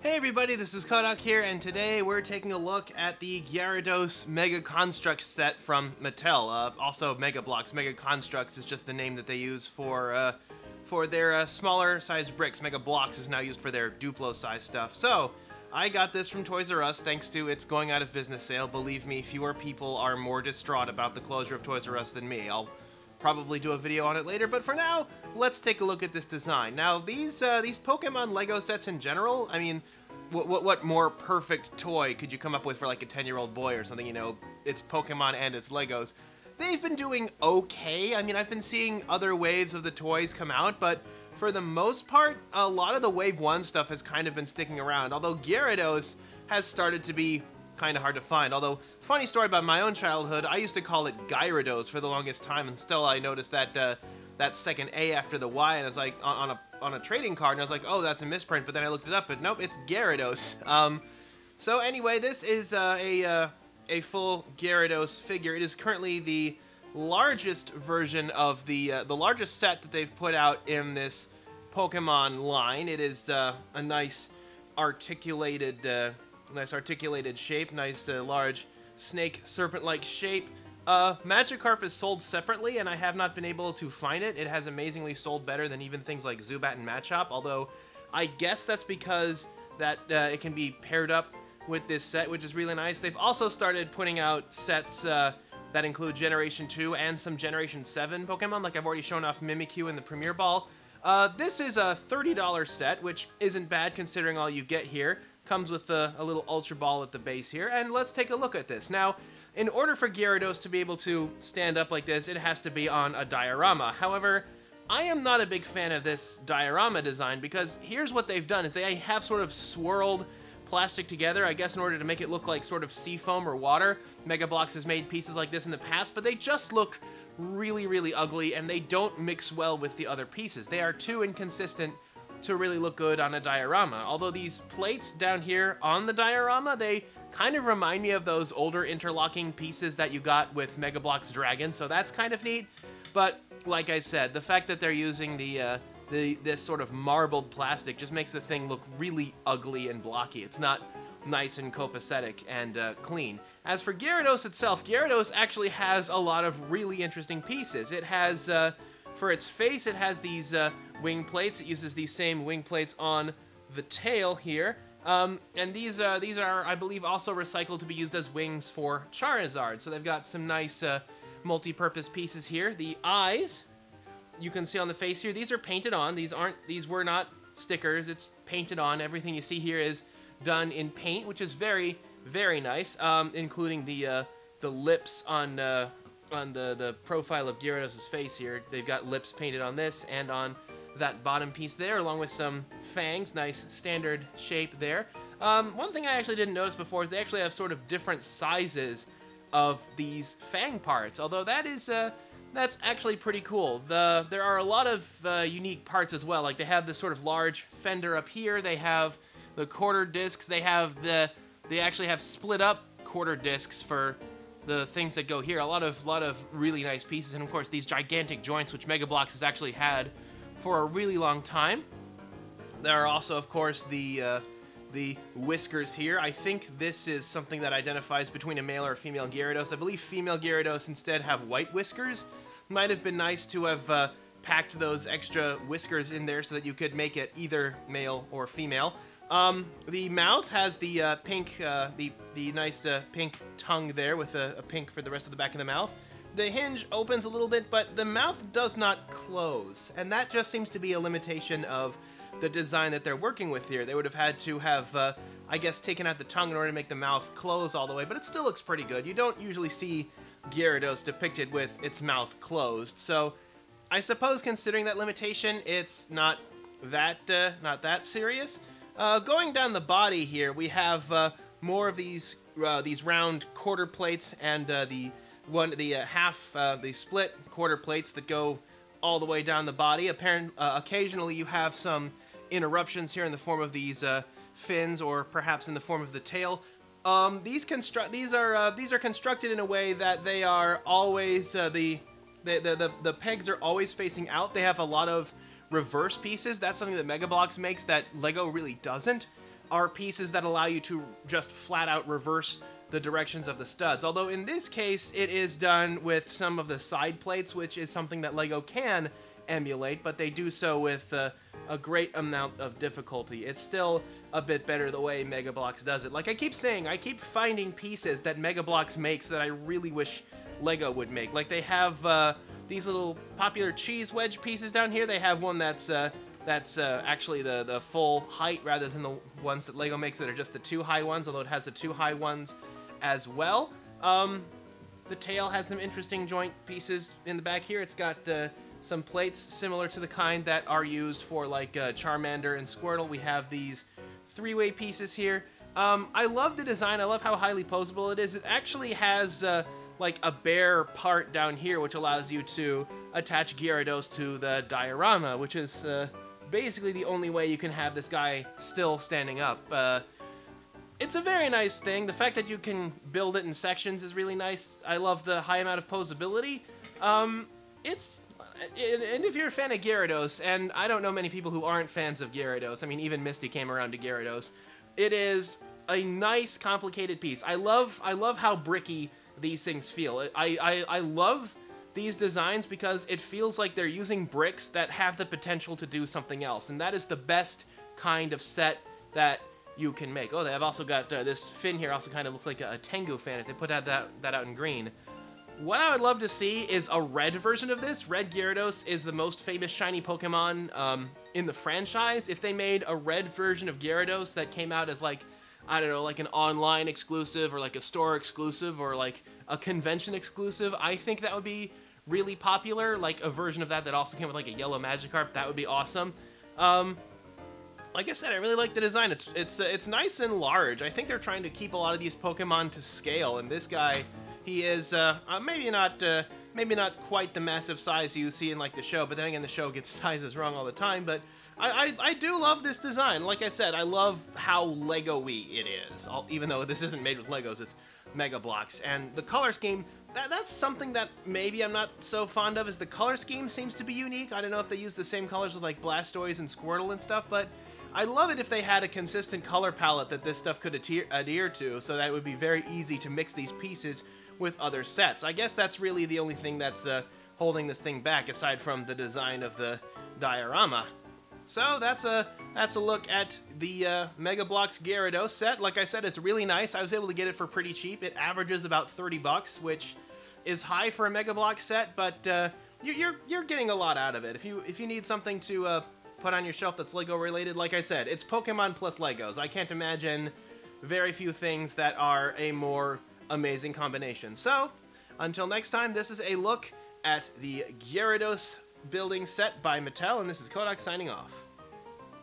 Hey everybody, this is Kohdok here, and today we're taking a look at the Gyarados Mega Construx set from Mattel. Also Mega Blocks. Mega Construx is just the name that they use for their smaller sized bricks. Mega Blocks is now used for their Duplo size stuff. So, I got this from Toys R Us thanks to its going out of business sale. Believe me, fewer people are more distraught about the closure of Toys R Us than me. I'll probably do a video on it later, but for now, let's take a look at this design. Now, these Pokemon Lego sets in general, I mean, what more perfect toy could you come up with for like a 10-year-old boy or something, you know? It's Pokemon and it's Legos. They've been doing okay. I mean, I've been seeing other waves of the toys come out, but for the most part, a lot of the Wave 1 stuff has kind of been sticking around, although Gyarados has started to be kind of hard to find. Although, funny story about my own childhood, I used to call it Gyarados for the longest time, and still I noticed that that second A after the Y, and I was like, on a trading card, and I was like, oh, that's a misprint, but then I looked it up, but nope, it's Gyarados. So anyway, this is a full Gyarados figure. It is currently the largest version of the largest set that they've put out in this Pokemon line. It is a nice articulated shape, nice large snake serpent-like shape. Magikarp is sold separately, and I have not been able to find it. It has amazingly sold better than even things like Zubat and Machop, although I guess that's because that it can be paired up with this set, which is really nice. They've also started putting out sets that include Generation 2 and some Generation 7 Pokemon, like I've already shown off Mimikyu in the Premier Ball. This is a $30 set, which isn't bad considering all you get here. Comes with a little Ultra Ball at the base here, and let's take a look at this. Now, in order for Gyarados to be able to stand up like this, it has to be on a diorama. However, I am not a big fan of this diorama design because here's what they've done, is they have sort of swirled plastic together, I guess in order to make it look like sort of sea foam or water. Mega Bloks has made pieces like this in the past, but they just look really, really ugly, and they don't mix well with the other pieces. They are too inconsistent to really look good on a diorama. Although these plates down here on the diorama, they kind of remind me of those older interlocking pieces that you got with Mega Bloks Dragon, so that's kind of neat. But like I said, the fact that they're using this sort of marbled plastic just makes the thing look really ugly and blocky. It's not nice and copacetic and clean. As for Gyarados itself, Gyarados actually has a lot of really interesting pieces. It has, for its face, it has these wing plates. It uses these same wing plates on the tail here. And these are, I believe, also recycled to be used as wings for Charizard. So they've got some nice multi-purpose pieces here. The eyes, you can see on the face here, these are painted on. These were not stickers. It's painted on. Everything you see here is done in paint, which is very, very nice, including the lips on the profile of Gyarados' face here. They've got lips painted on this and on that bottom piece there, along with some fangs. Nice standard shape there. One thing I actually didn't notice before is they actually have sort of different sizes of these fang parts, although that is that's actually pretty cool. There are a lot of unique parts as well. Like they have this sort of large fender up here. They have the quarter discs. They actually have split up quarter discs for the things that go here. A lot of really nice pieces, and of course these gigantic joints, which Mega Bloks has actually had for a really long time. There are also, of course, the whiskers here. I think this is something that identifies between a male or a female Gyarados. I believe female Gyarados instead have white whiskers. Might have been nice to have packed those extra whiskers in there so that you could make it either male or female. The mouth has the pink, the nice pink tongue there with a pink for the rest of the back of the mouth. The hinge opens a little bit, but the mouth does not close, and that just seems to be a limitation of the design that they're working with here. They would have had to have, I guess, taken out the tongue in order to make the mouth close all the way, but it still looks pretty good. You don't usually see Gyarados depicted with its mouth closed, so I suppose considering that limitation, it's not that serious. Going down the body here, we have more of these round quarter plates and the split quarter plates that go all the way down the body. Occasionally you have some interruptions here in the form of these fins, or perhaps in the form of the tail. These are constructed in a way that they are always the pegs are always facing out. They have a lot of reverse pieces. That's something that Mega Bloks makes that Lego really doesn't. are pieces that allow you to just flat out reverse the directions of the studs. Although in this case, it is done with some of the side plates, which is something that LEGO can emulate, but they do so with a great amount of difficulty. It's still a bit better the way Mega Bloks does it. Like I keep saying, I keep finding pieces that Mega Bloks makes that I really wish LEGO would make. Like they have these little popular cheese wedge pieces down here. They have one that's actually the full height rather than the ones that LEGO makes that are just the 2 high ones, although it has the 2 high ones as well. The tail has some interesting joint pieces in the back here. It's got some plates similar to the kind that are used for like Charmander and Squirtle. We have these 3-way pieces here. I love the design. I love how highly posable it is. It actually has like a bare part down here which allows you to attach Gyarados to the Diorama, which is basically the only way you can have this guy still standing up. It's a very nice thing. The fact that you can build it in sections is really nice. I love the high amount of posability. And if you're a fan of Gyarados, and I don't know many people who aren't fans of Gyarados, I mean, even Misty came around to Gyarados, it is a nice, complicated piece. I love how bricky these things feel. I love these designs because it feels like they're using bricks that have the potential to do something else, and that is the best kind of set that you can make. Oh, they have also got this fin here also kind of looks like a Tengu fan if they put that out in green. What I would love to see is a red version of this. Red Gyarados is the most famous shiny Pokemon in the franchise. If they made a red version of Gyarados that came out as like, I don't know, like an online exclusive or like a store exclusive or like a convention exclusive, I think that would be really popular. Like a version of that also came with like a yellow Magikarp, that would be awesome. Like I said, I really like the design. It's nice and large. I think they're trying to keep a lot of these Pokemon to scale, and this guy, he is maybe not quite the massive size you see in like the show, but then again the show gets sizes wrong all the time. But I do love this design. Like I said, I love how Lego-y it is. Even though this isn't made with Legos, it's Mega Bloks. And the color scheme, that's something that maybe I'm not so fond of, is the color scheme seems to be unique. I don't know if they use the same colors with like Blastoise and Squirtle and stuff, but I'd love it if they had a consistent color palette that this stuff could adhere to, so that it would be very easy to mix these pieces with other sets. I guess that's really the only thing that's holding this thing back, aside from the design of the diorama. So that's a look at the Mega Bloks Gyarados set. Like I said, it's really nice. I was able to get it for pretty cheap. It averages about 30 bucks, which is high for a Mega Bloks set, but you're getting a lot out of it. If you need something to put on your shelf that's Lego related, like I said, it's Pokemon plus Legos. I can't imagine very few things that are a more amazing combination. So, until next time, this is a look at the Gyarados building set by Mattel, and this is Kohdok signing off.